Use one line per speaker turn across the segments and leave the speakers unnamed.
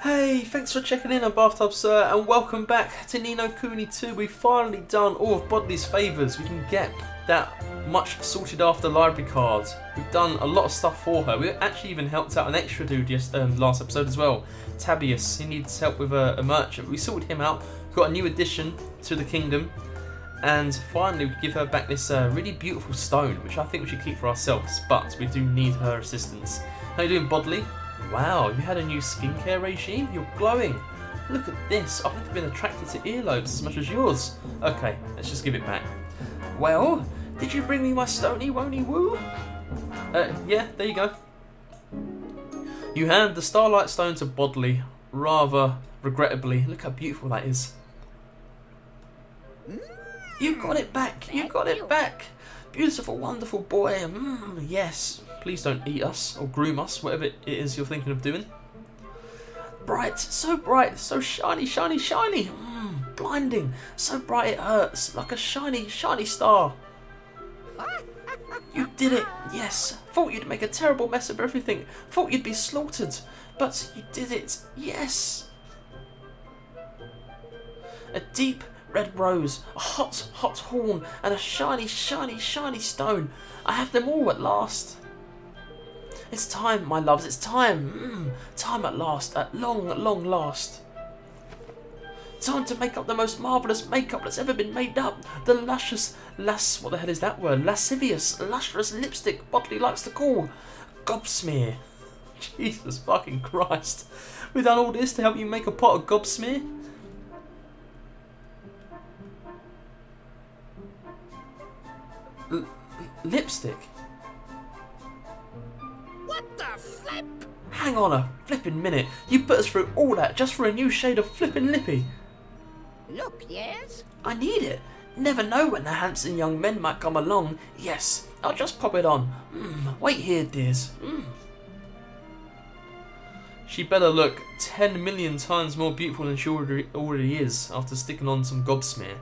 Hey, thanks for checking in on Bathtub Sir, and welcome back to Ni No Kuni 2. We've finally done all of Bodley's favours. We can get that much sorted after library cards. We've done a lot of stuff for her. We actually even helped out an extra dude last episode as well. Tabius, he needs help with a merchant. We sorted him out, got a new addition to the kingdom, and finally we give her back this really beautiful stone, which I think we should keep for ourselves, but we do need her assistance. How you doing, Bodley? Wow, you had a new skincare regime? You're glowing. Look at this. I've never been attracted to earlobes as much as yours. Okay, let's just give it back. Well, did you bring me my stony wony woo? Yeah, there you go. You hand the Starlight Stone to Bodley, rather regrettably. Look how beautiful that is. You got it back. You got it back. Beautiful, wonderful boy. Yes. Please don't eat us or groom us, whatever it is you're thinking of doing. Bright, so shiny, shiny, shiny. Blinding, so bright it hurts, like a shiny, shiny star. You did it, yes. Thought you'd make a terrible mess of everything. Thought you'd be slaughtered, but you did it, yes. A deep red rose, a hot, hot horn, and a shiny, shiny, shiny stone. I have them all at last. It's time, my loves, it's time. Time at last, at long, long last. Time to make up the most marvellous makeup that's ever been made up. The luscious, what the hell is that word? Lascivious, lustrous lipstick Bodley likes to call gobsmear. Jesus fucking Christ. We've done all this to help you make a pot of gobsmear? Lipstick?
What the flip?
Hang on a flippin' minute. You put us through all that just for a new shade of flippin' lippy.
Look, yes?
I need it. Never know when the handsome young men might come along. Yes, I'll just pop it on. Wait here, dears. She better look 10 million times more beautiful than she already is after sticking on some gobsmear.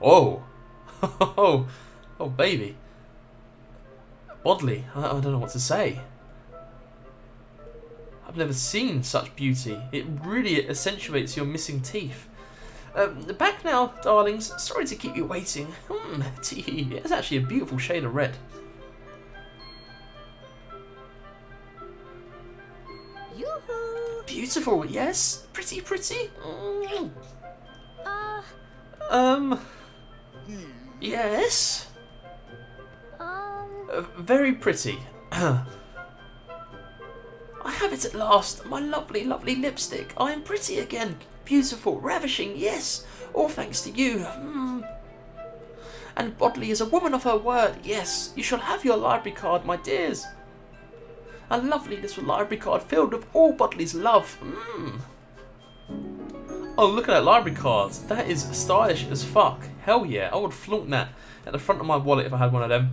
Oh. Oh, baby. Bodley, I don't know what to say. I've never seen such beauty. It really accentuates your missing teeth. Back now, darlings. Sorry to keep you waiting. It's actually a beautiful shade of red.
Yoo-hoo!
Beautiful, yes? Pretty, pretty? Yes? Very pretty. I have it at last, my lovely, lovely lipstick. I am pretty again. Beautiful, ravishing, yes. All thanks to you. And Bodley is a woman of her word, yes. You shall have your library card, my dears. A lovely little library card filled with all Bodley's love. Oh, look at that library card. That is stylish as fuck. Hell yeah, I would flaunt that at the front of my wallet if I had one of them.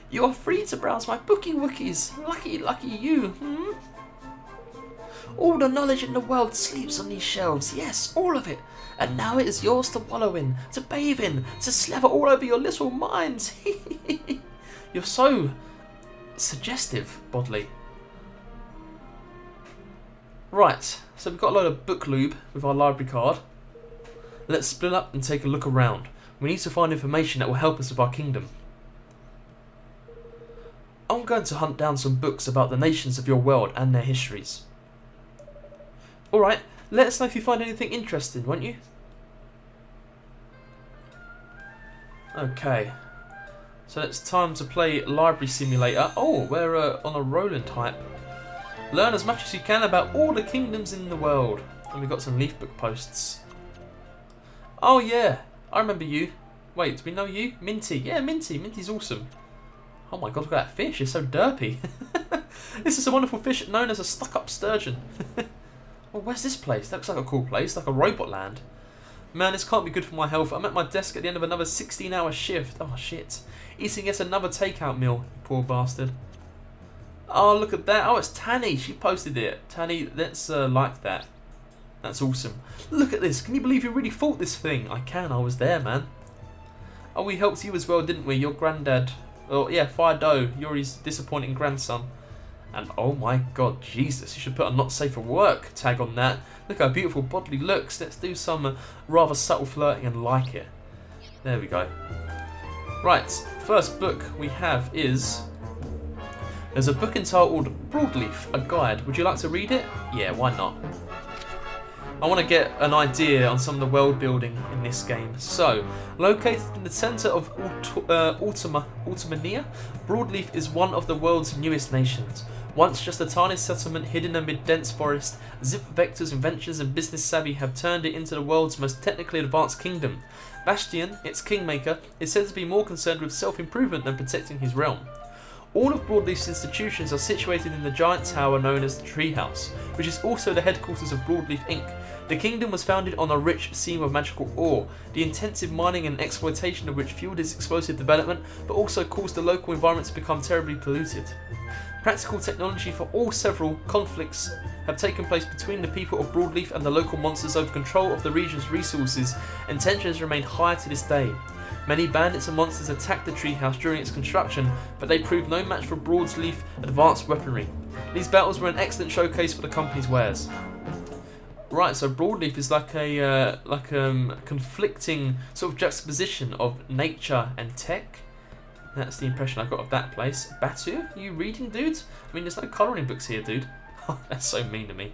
You are free to browse my bookie wookies. Lucky, lucky you. All the knowledge in the world sleeps on these shelves. Yes, all of it. And now it is yours to wallow in, to bathe in, to slather all over your little minds. You're so suggestive, Bodley. Right, so we've got a load of book lube with our library card. Let's split up and take a look around. We need to find information that will help us with our kingdom. I'm going to hunt down some books about the nations of your world and their histories. Alright, let us know if you find anything interesting, won't you? Okay, so it's time to play Library Simulator. Oh, we're on a rolling type. Learn as much as you can about all the kingdoms in the world. And we've got some leaf book posts. Oh yeah, I remember you. Wait, do we know you? Minty. Yeah, Minty. Minty's awesome. Oh my god, look at that fish, it's so derpy. This is a wonderful fish known as a stuck-up sturgeon. Well, where's this place? That looks like a cool place, like a robot land. Man, this can't be good for my health. I'm at my desk at the end of another 16-hour shift. Oh shit. Eating yet another takeout meal, poor bastard. Oh, look at that. Oh, it's Tanny. She posted it. Tanny, let's like that. That's awesome. Look at this. Can you believe you really fought this thing? I can. I was there, man. Oh, we helped you as well, didn't we? Your granddad. Oh, yeah, Fai Do. You're his disappointing grandson. And oh my god, Jesus, you should put a not safe for work tag on that. Look how beautiful Bodley looks. Let's do some rather subtle flirting and like it. There we go. Right, first book we have is... There's a book entitled Broadleaf, a guide. Would you like to read it? Yeah, why not? I want to get an idea on some of the world building in this game. So, located in the centre of Ultimania, Broadleaf is one of the world's newest nations. Once just a tiny settlement hidden amid dense forest, Zip Vector's inventions and business savvy have turned it into the world's most technically advanced kingdom. Bastion, its kingmaker, is said to be more concerned with self-improvement than protecting his realm. All of Broadleaf's institutions are situated in the giant tower known as the Treehouse, which is also the headquarters of Broadleaf Inc. The kingdom was founded on a rich seam of magical ore, the intensive mining and exploitation of which fueled its explosive development, but also caused the local environment to become terribly polluted. Practical technology for all several conflicts have taken place between the people of Broadleaf and the local monsters over control of the region's resources, and tensions remain high to this day. Many bandits and monsters attacked the treehouse during its construction, but they proved no match for Broadleaf advanced weaponry. These battles were an excellent showcase for the company's wares. Right, so Broadleaf is like a conflicting sort of juxtaposition of nature and tech. That's the impression I got of that place. Batu, are you reading, dude? I mean, there's no colouring books here, dude. Oh, that's so mean to me.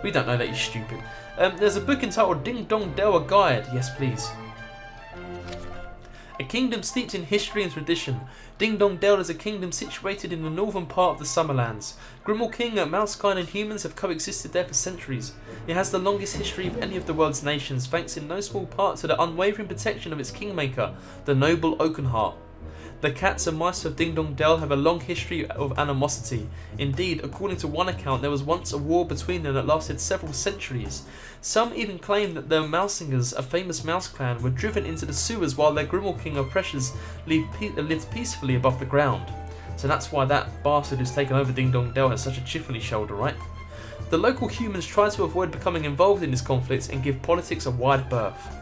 We don't know that you're stupid. There's a book entitled Ding Dong Dell, a Guide. Yes, please. A kingdom steeped in history and tradition. Ding Dong Dell is a kingdom situated in the northern part of the Summerlands. Grimmauld King, Mousekind and humans have coexisted there for centuries. It has the longest history of any of the world's nations, thanks in no small part to the unwavering protection of its kingmaker, the noble Oakenheart. The cats and mice of Ding Dong Dell have a long history of animosity. Indeed, according to one account, there was once a war between them that lasted several centuries. Some even claim that the Mousingers, a famous mouse clan, were driven into the sewers while their Grimmauld King oppressors lived peacefully above the ground. So that's why that bastard who's taken over Ding Dong Dell has such a chip on his shoulder, right? The local humans try to avoid becoming involved in this conflict and give politics a wide berth.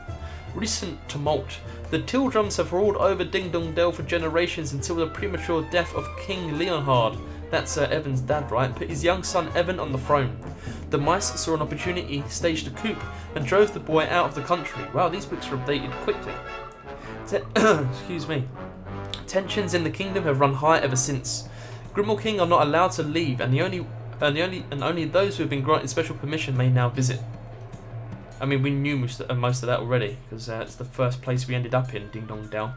Recent tumult. The Tildrums have ruled over Ding Dong Dell for generations until the premature death of King Leonhard, that's Evan's dad, right, put his young son Evan on the throne. The mice saw an opportunity, staged a coup, and drove the boy out of the country. Wow, these books are updated quickly. Excuse me. Tensions in the kingdom have run high ever since. Grimmauld King are not allowed to leave, and only those who have been granted special permission may now visit. I mean, we knew most of that already, because it's the first place we ended up in, Ding Dong Dell.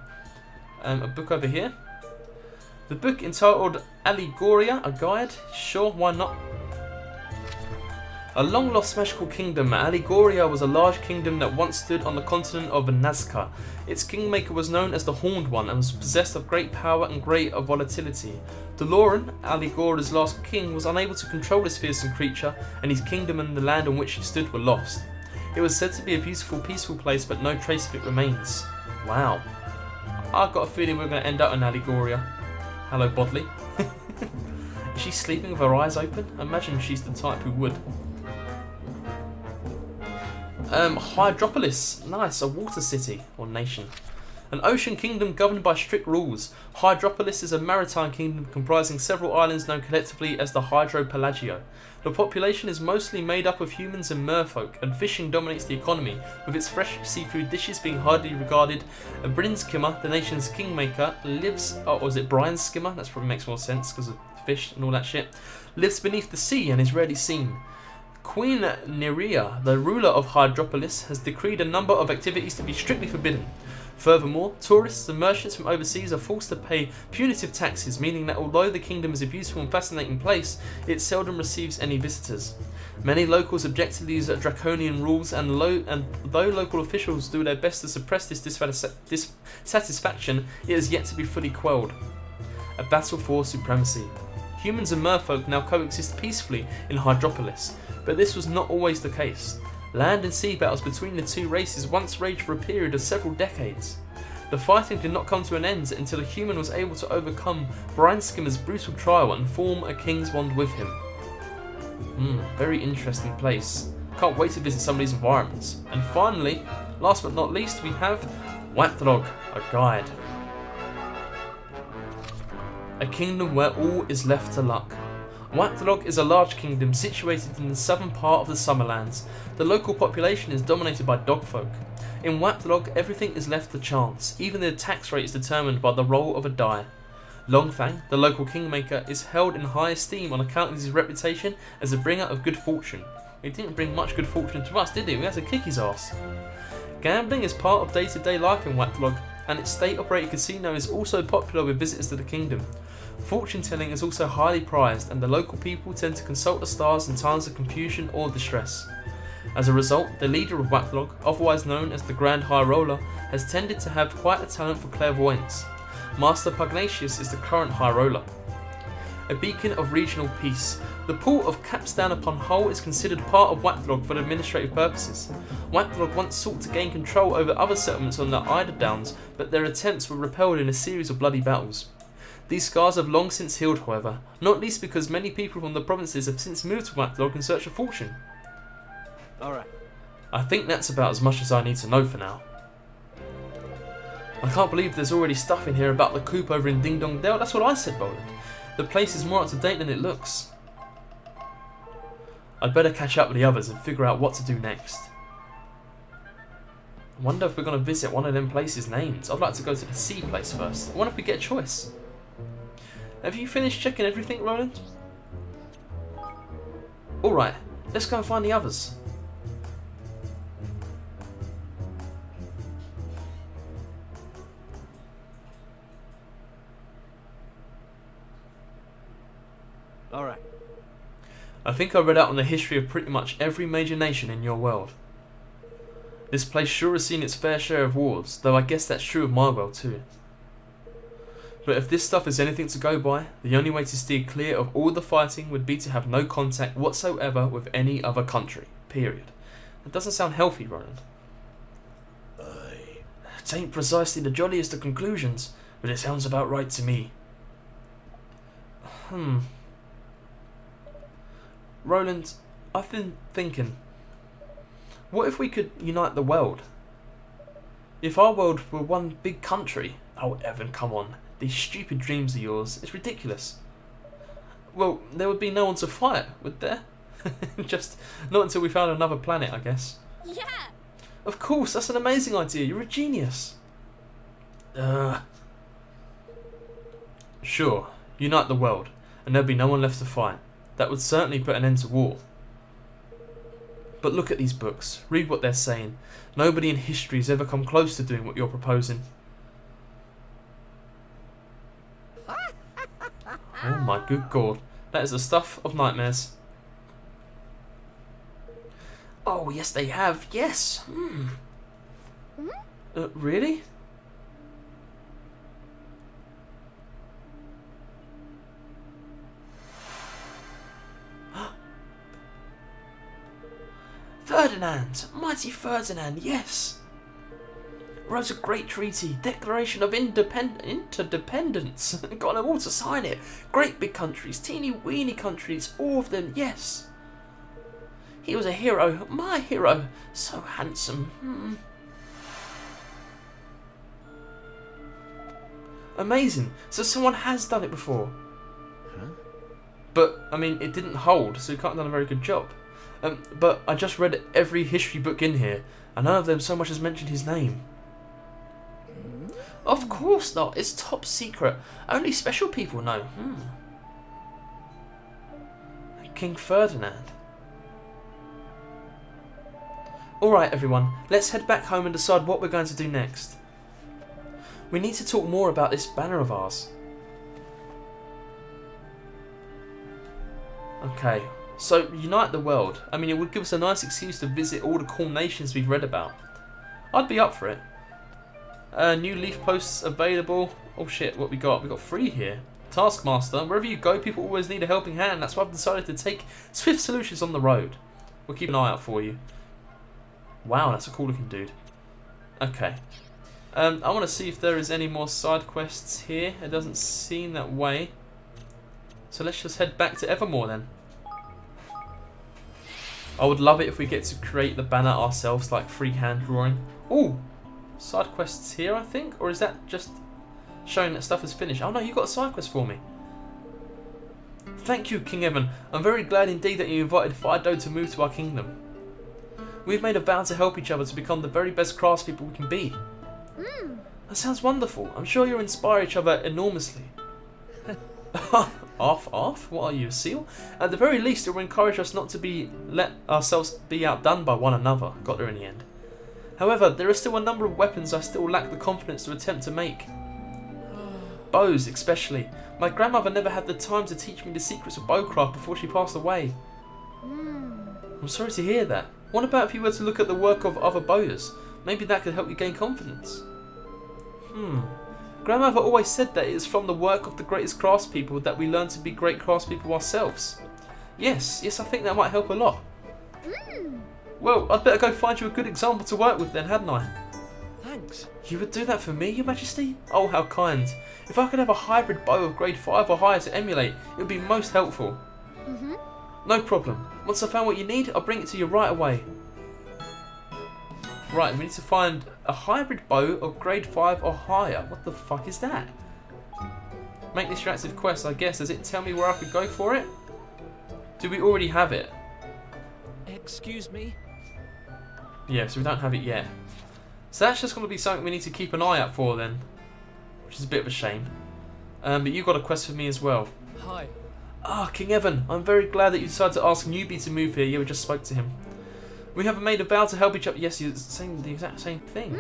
A book over here. The book entitled Allegoria, a Guide. Sure, why not? A long-lost magical kingdom, Allegoria was a large kingdom that once stood on the continent of Nazca. Its kingmaker was known as the Horned One and was possessed of great power and great volatility. Doloran, Allegoria's last king, was unable to control this fearsome creature, and his kingdom and the land on which he stood were lost. It was said to be a beautiful, peaceful place, but no trace of it remains. Wow. I've got a feeling we're going to end up in Allegoria. Hello, Bodley. Is she sleeping with her eyes open? I imagine she's the type who would. Hydropolis. Nice, a water city, or nation. An ocean kingdom governed by strict rules. Hydropolis is a maritime kingdom comprising several islands known collectively as the Hydropelagio. The population is mostly made up of humans and merfolk, and fishing dominates the economy, with its fresh seafood dishes being highly regarded. Bryn Skimmer, the nation's kingmaker, lives... Oh, was it Brian Skimmer? That probably makes more sense because of fish and all that shit. Lives beneath the sea and is rarely seen. Queen Nerea, the ruler of Hydropolis, has decreed a number of activities to be strictly forbidden. Furthermore, tourists and merchants from overseas are forced to pay punitive taxes, meaning that although the kingdom is a beautiful and fascinating place, it seldom receives any visitors. Many locals object to these draconian rules, and though local officials do their best to suppress this dissatisfaction, it has yet to be fully quelled. A battle for supremacy. Humans and merfolk now coexist peacefully in Hydropolis, but this was not always the case. Land and sea battles between the two races once raged for a period of several decades. The fighting did not come to an end until a human was able to overcome Brian Skimmer's brutal trial and form a king's bond with him. Very interesting place. Can't wait to visit some of these environments. And finally, last but not least, we have Watrog, a Guide. A kingdom where all is left to luck. Watlog is a large kingdom situated in the southern part of the Summerlands. The local population is dominated by dogfolk. In Watlog, everything is left to chance. Even the tax rate is determined by the roll of a die. Longfang, the local kingmaker, is held in high esteem on account of his reputation as a bringer of good fortune. He didn't bring much good fortune to us, did he? We had to kick his ass. Gambling is part of day-to-day life in Watlog, and its state-operated casino is also popular with visitors to the kingdom. Fortune-telling is also highly prized, and the local people tend to consult the stars in times of confusion or distress. As a result, the leader of Watlog, otherwise known as the Grand High Roller, has tended to have quite a talent for clairvoyance. Master Pugnacious is the current High Roller. A beacon of regional peace. The port of Capstan upon Hull is considered part of Watlog for administrative purposes. Watlog once sought to gain control over other settlements on the Eider Downs, but their attempts were repelled in a series of bloody battles. These scars have long since healed, however, not least because many people from the provinces have since moved to Watlog in search of fortune.
Alright.
I think that's about as much as I need to know for now. I can't believe there's already stuff in here about the coop over in Ding Dong Dell. That's what I said, Roland. The place is more up to date than it looks. I'd better catch up with the others and figure out what to do next. I wonder if we're going to visit one of them places named. I'd like to go to the sea place first. I wonder if we get a choice. Have you finished checking everything, Roland? Alright, let's go and find the others.
Alright.
I think I read out on the history of pretty much every major nation in your world. This place sure has seen its fair share of wars, though I guess that's true of my world too. But if this stuff is anything to go by, the only way to steer clear of all the fighting would be to have no contact whatsoever with any other country. Period. That doesn't sound healthy, Roland. It ain't precisely the jolliest of conclusions, but it sounds about right to me. Roland, I've been thinking, what if we could unite the world? If our world were one big country? Oh, Evan, come on. These stupid dreams of yours, it's ridiculous. Well, there would be no one to fight, would there? Just not until we found another planet, I guess.
Yeah.
Of course, that's an amazing idea. You're a genius. Sure, unite the world, and there'd be no one left to fight. That would certainly put an end to war. But look at these books. Read what they're saying. Nobody in history has ever come close to doing what you're proposing. Oh my good God. That is the stuff of nightmares. Oh, yes they have. Yes. Really? Ferdinand! Mighty Ferdinand, yes! Wrote a great treaty, Declaration of Interdependence. Got them all to sign it. Great big countries, teeny weeny countries, all of them, yes. He was a hero, my hero. So handsome. Amazing. So someone has done it before. But, I mean, it didn't hold, so he can't have done a very good job. But I just read every history book in here, and none of them so much as mentioned his name. Of course not. It's top secret. Only special people know. King Ferdinand. Alright everyone, let's head back home and decide what we're going to do next. We need to talk more about this banner of ours. Okay, so unite the world. I mean, it would give us a nice excuse to visit all the cool nations we've read about. I'd be up for it. New leaf posts available. Oh shit, what we got? We got 3 here. Taskmaster. Wherever you go, people always need a helping hand. That's why I've decided to take Swift Solutions on the road. We'll keep an eye out for you. Wow, that's a cool looking dude. Okay. I want to see if there is any more side quests here. It doesn't seem that way. So let's just head back to Evermore then. I would love it if we get to create the banner ourselves, like freehand drawing. Ooh! Side quests here, I think? Or is that just showing that stuff is finished? Oh no, you got a side quest for me. Thank you, King Evan. I'm very glad indeed that you invited Fai Do to move to our kingdom. We've made a vow to help each other to become the very best craftspeople we can be. That sounds wonderful. I'm sure you'll inspire each other enormously. Off? What are you, a seal? At the very least, it will encourage us not to let ourselves be outdone by one another. Got there in the end. However, there are still a number of weapons I still lack the confidence to attempt to make. Bows, especially. My grandmother never had the time to teach me the secrets of bowcraft before she passed away. I'm sorry to hear that. What about if you were to look at the work of other bowyers? Maybe that could help you gain confidence. Grandmother always said that it is from the work of the greatest craftspeople that we learn to be great craftspeople ourselves. Yes, I think that might help a lot. Well, I'd better go find you a good example to work with then, hadn't I?
Thanks.
You would do that for me, Your Majesty? Oh, how kind. If I could have a hybrid bow of grade 5 or higher to emulate, it would be most helpful. No problem. Once I've found what you need, I'll bring it to you right away. Right, we need to find a hybrid bow of grade 5 or higher. What the fuck is that? Make this your active quest, I guess. Does it tell me where I could go for it? Do we already have it?
Excuse me?
Yeah, so we don't have it yet. So that's just going to be something we need to keep an eye out for then. Which is a bit of a shame. But you got a quest for me as well.
Hi.
Ah, King Evan, I'm very glad that you decided to ask Newbie to move here. Yeah, we just spoke to him. We have made a vow to help each other. Yes, you're saying the exact same thing.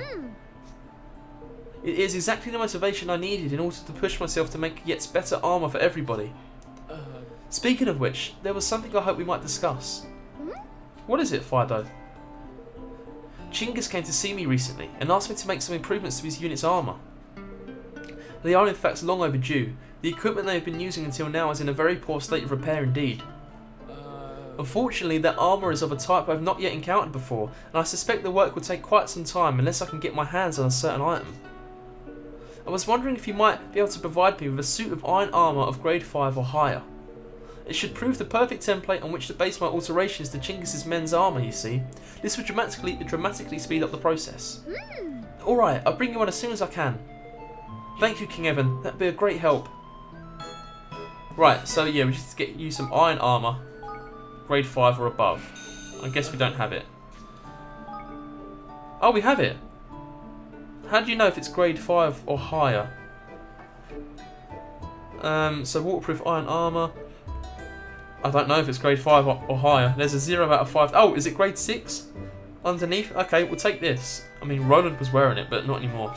It is exactly the motivation I needed in order to push myself to make yet better armour for everybody. Speaking of which, there was something I hope we might discuss. What is it, Fai Do? Chinggis came to see me recently and asked me to make some improvements to his unit's armour. They are in fact long overdue. The equipment they have been using until now is in a very poor state of repair indeed. Unfortunately, that armour is of a type I have not yet encountered before, and I suspect the work will take quite some time unless I can get my hands on a certain item. I was wondering if you might be able to provide me with a suit of iron armour of grade 5 or higher. It should prove the perfect template on which to base my alterations to Chinggis' men's armour, you see. This would dramatically speed up the process. Alright, I'll bring you one as soon as I can. Thank you, King Evan, that'd be a great help. Right, so yeah, we just get you some iron armour. Grade 5 or above. I guess we don't have it. Oh, we have it. How do you know if it's grade 5 or higher? So waterproof iron armour. I don't know if it's grade 5 or higher. There's a 0 out of 5. Oh, is it grade 6? Underneath? Okay, we'll take this. I mean, Roland was wearing it, but not anymore.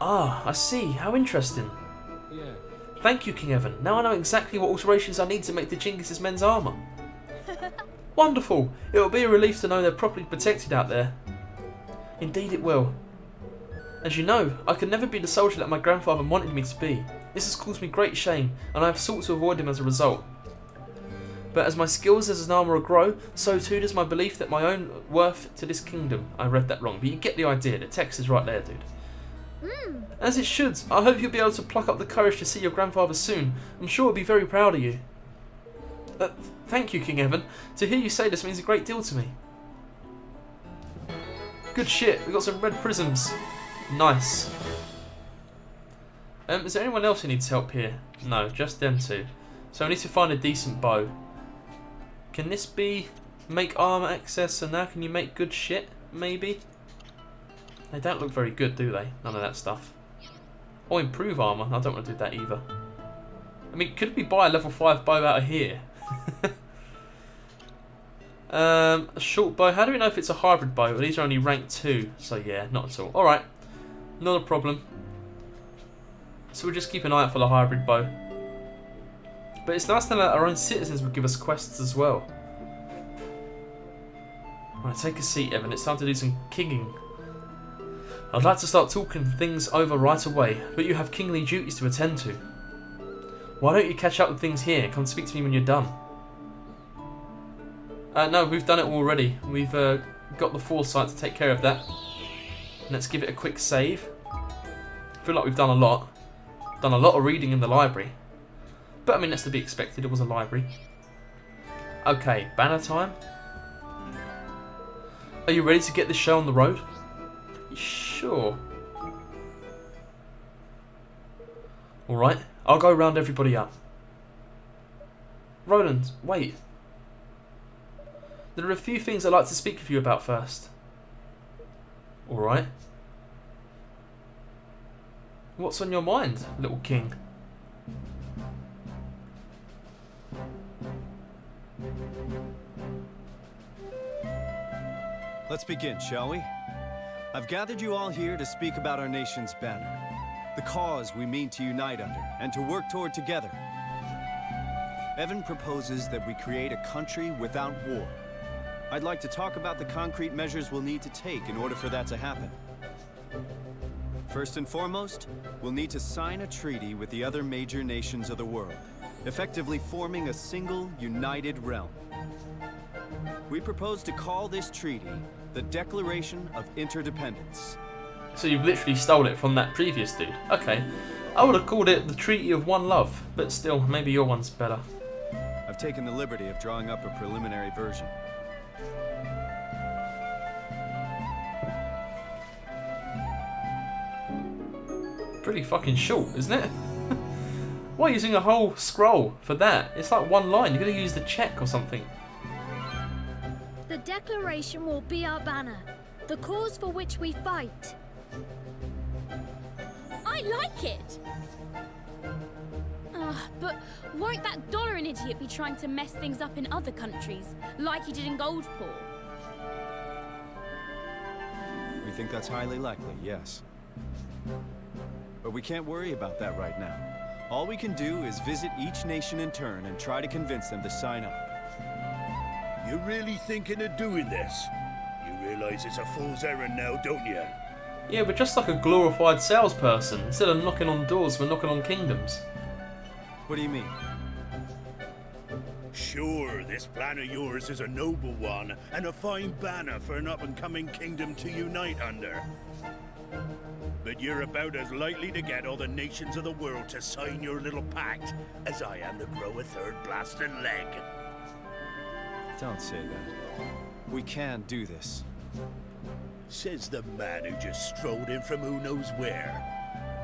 Ah, I see. How interesting.
Yeah.
Thank you, King Evan. Now I know exactly what alterations I need to make to Chinggis' men's armour. Wonderful! It will be a relief to know they're properly protected out there. Indeed it will. As you know, I could never be the soldier that my grandfather wanted me to be. This has caused me great shame, and I have sought to avoid him as a result. But as my skills as an armourer grow, so too does my belief that my own worth to this kingdom. I read that wrong, but you get the idea. The text is right there, dude. As it should. I hope you'll be able to pluck up the courage to see your grandfather soon. I'm sure he'll be very proud of you. Thank you, King Evan. To hear you say this means a great deal to me. Good shit. We got some red prisms. Nice. Is there anyone else who needs help here? No, just them two. So I need to find a decent bow. Can this be make armor access? So now can you make good shit? Maybe. They don't look very good, do they? None of that stuff. Or improve armor. I don't want to do that either. I mean, could we buy a level 5 bow out of here? A short bow. How do we know if it's a hybrid bow? Well, these are only rank 2, so yeah, not at all. Alright, not a problem. So we'll just keep an eye out for the hybrid bow. But it's nice to know that our own citizens will give us quests as well. Right, take a seat, Evan. It's time to do some kinging. I'd like to start talking things over right away, but you have kingly duties to attend to. Why don't you catch up with things here and come speak to me when you're done? No, we've done it already. We've got the foresight to take care of that. Let's give it a quick save. I feel like we've done a lot. Done a lot of reading in the library. But I mean, that's to be expected. It was a library. Okay, banner time. Are you ready to get this show on the road? Sure. Alright, I'll go round everybody up. Roland, wait. There are a few things I'd like to speak with you about first. Alright. What's on your mind, little king?
Let's begin, shall we? I've gathered you all here to speak about our nation's banner, the cause we mean to unite under and to work toward together. Evan proposes that we create a country without war. I'd like to talk about the concrete measures we'll need to take in order for that to happen. First and foremost, we'll need to sign a treaty with the other major nations of the world, effectively forming a single, united realm. We propose to call this treaty the Declaration of Interdependence.
So you've literally stole it from that previous dude. Okay. I would have called it the Treaty of One Love, but still, maybe your one's better.
I've taken the liberty of drawing up a preliminary version.
Pretty fucking short, isn't it? Why are you using a whole scroll for that? It's like one line. You're going to use the check or something.
The Declaration will be our banner, the cause for which we fight.
I like it! But won't that dollar an idiot be trying to mess things up in other countries, like he did in Goldpaw?
We think that's highly likely, yes. But we can't worry about that right now. All we can do is visit each nation in turn and try to convince them to sign up.
You're really thinking of doing this? You realize it's a fool's errand now, don't you?
Yeah, we're just like a glorified salesperson. Instead of knocking on doors, we're knocking on kingdoms.
What do you mean?
Sure, this plan of yours is a noble one, and a fine banner for an up-and-coming kingdom to unite under. But you're about as likely to get all the nations of the world to sign your little pact as I am to grow a third blasted leg.
Don't say that. We can do this.
Says the man who just strolled in from who knows where.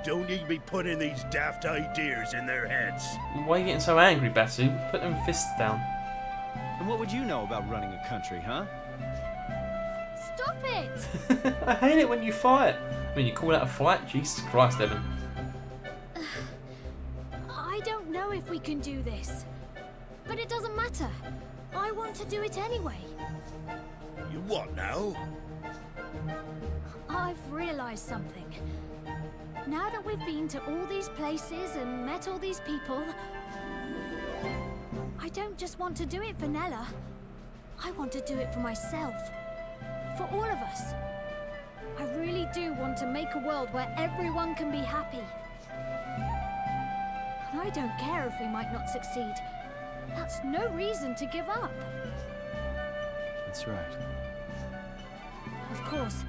Don't need be putting these daft ideas in their heads.
Why are you getting so angry, Batu? Put them fists down.
And what would you know about running a country, huh?
Stop it!
I hate it when you fight. I mean, you call that a fight? Jesus Christ, Evan.
I don't know if we can do this. But it doesn't matter. I want to do it anyway.
You what now?
I've realized something. Now that we've been to all these places and met all these people, I don't just want to do it for Nella. I want to do it for myself. For all of us. I really do want to make a world where everyone can be happy. And I don't care if we might not succeed. That's no reason to give up.
That's right.
Of course,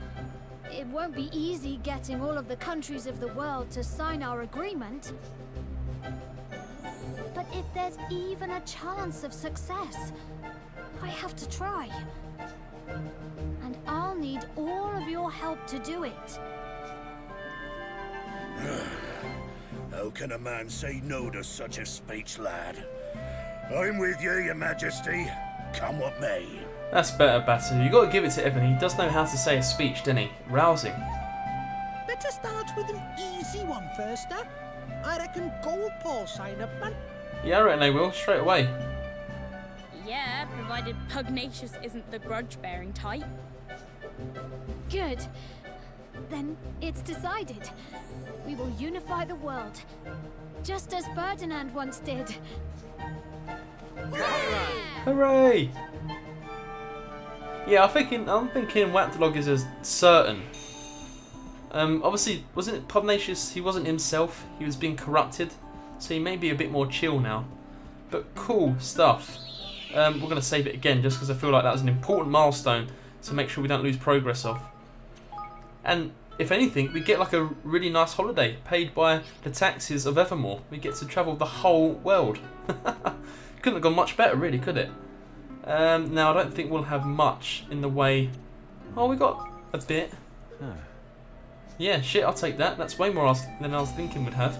it won't be easy getting all of the countries of the world to sign our agreement. But if there's even a chance of success, I have to try. And I'll need all of your help to do it.
How can a man say no to such a speech, lad? I'm with you, your majesty. Come what may.
That's better, Batu. You got to give it to Evan. He does know how to say a speech, doesn't he? Rousing.
Better start with an easy one first, huh? I reckon Goldpaw sign up, man.
Yeah, I reckon they will, straight away.
Yeah, provided Pugnacious isn't the grudge-bearing type.
Good. Then it's decided. We will unify the world. Just as Ferdinand once did.
Hooray! Yeah, I'm thinking Wapdalog is as certain. Obviously, wasn't it Pugnacious? He wasn't himself. He was being corrupted, so he may be a bit more chill now. But cool stuff. We're going to save it again just because I feel like that was an important milestone to make sure we don't lose progress of. And if anything, we get like a really nice holiday paid by the taxes of Evermore. We get to travel the whole world. Couldn't have gone much better, really, could it? Now, I don't think we'll have much in the way... Oh, we got a bit.
Huh.
Yeah, shit, I'll take that. That's way more than I was thinking we'd have.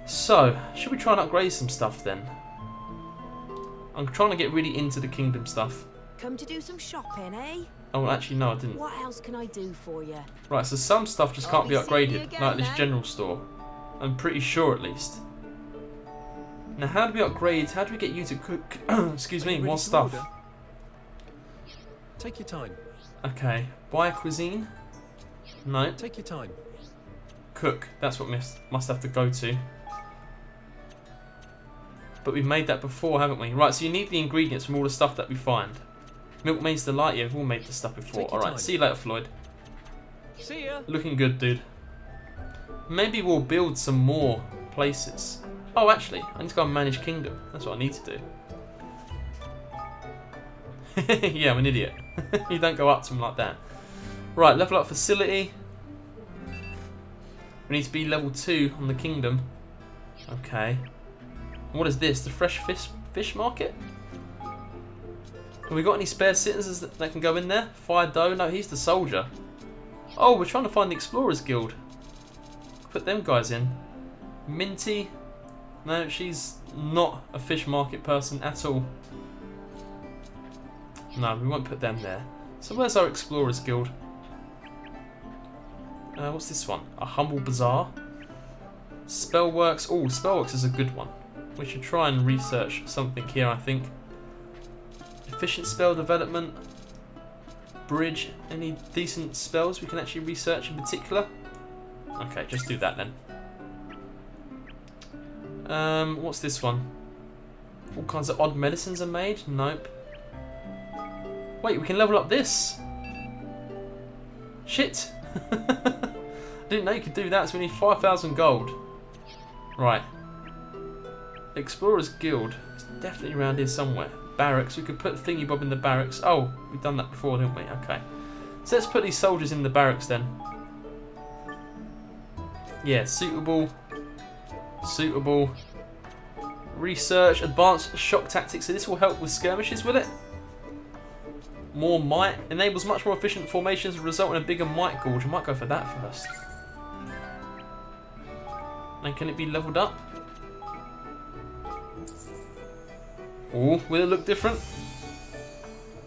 So, should we try and upgrade some stuff then? I'm trying to get really into the kingdom stuff.
Come to do some shopping, eh?
Oh, actually, no, I didn't.
What else can I do for you?
Right, so some stuff just can't be upgraded, like this general store. I'm pretty sure, at least. Now, how do we upgrade? How do we get you to cook? Excuse me,
Ready
more
to
stuff.
order? Take your time.
Okay, buy cuisine. No,
Take your time.
cook. That's what must have to go to. But we've made that before, haven't we? Right, so you need the ingredients from all the stuff that we find. Milkmaid's Delight, yeah, we've all made this stuff before.
Take your
Alright,
time.
see you later, Floyd.
See ya.
Looking good, dude. Maybe we'll build some more places. Oh, actually, I need to go and manage Kingdom. That's what I need to do. Yeah, I'm an idiot. You don't go up to them like that. Right, level up facility. We need to be level 2 on the Kingdom. Okay. And what is this? The fresh fish market? Have we got any spare citizens that can go in there? Fai Do? No, he's the soldier. Oh, we're trying to find the Explorers Guild. Put them guys in. Minty? No, she's not a fish market person at all. No, we won't put them there. So where's our Explorers Guild? What's this one? A Humble Bazaar? Spellworks. Oh, Spellworks is a good one. We should try and research something here, I think. Efficient spell development. Bridge. Any decent spells we can actually research in particular? Okay, just do that then. What's this one? All kinds of odd medicines are made? Nope. Wait, we can level up this. Shit. I didn't know you could do that, so we need 5,000 gold. Right. Explorers Guild. It's definitely around here somewhere. Barracks. We could put Thingy Bob in the barracks. Oh, we've done that before, didn't we? Okay. So let's put these soldiers in the barracks then. Yeah, suitable. Suitable. Research. Advanced shock tactics. So this will help with skirmishes, will it? More might. Enables much more efficient formations, result in a bigger might gauge. I might go for that first. And can it be leveled up? Oh, will it look different?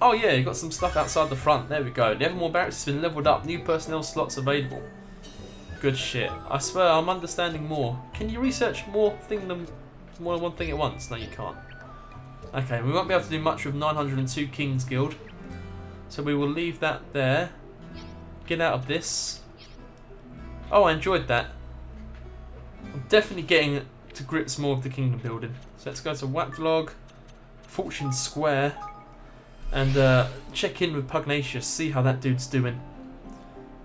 Oh yeah, you got some stuff outside the front. There we go. The Evermore barracks has been leveled up. New personnel slots available. Good shit. I swear I'm understanding more. Can you research more than one thing at once? No, you can't. Okay, we won't be able to do much with 902 Kings Guild. So we will leave that there. Get out of this. Oh, I enjoyed that. I'm definitely getting to grips more of the kingdom building. So let's go to Wapvlog, Fortune Square, and check in with Pugnacious, see how that dude's doing.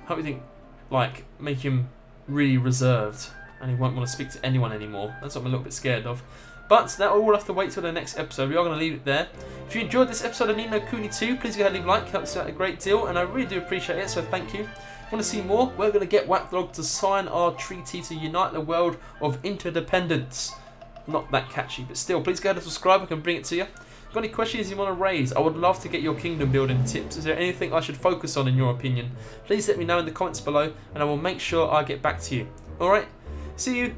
Hope you think, like, make him really reserved and he won't want to speak to anyone anymore. That's what I'm a little bit scared of. But that will all have to wait till the next episode. We are going to leave it there. If you enjoyed this episode of Ni No Kuni 2, please go ahead and leave a like. It helps out a great deal, and I really do appreciate it, so thank you. If you want to see more, we're going to get Wapvlog to sign our treaty to unite the world of interdependence. Not that catchy, but still, please go ahead and subscribe. I can bring it to you. If you've got any questions you want to raise, I would love to get your kingdom building tips. Is there anything I should focus on in your opinion? Please let me know in the comments below, and I will make sure I get back to you. Alright, see you.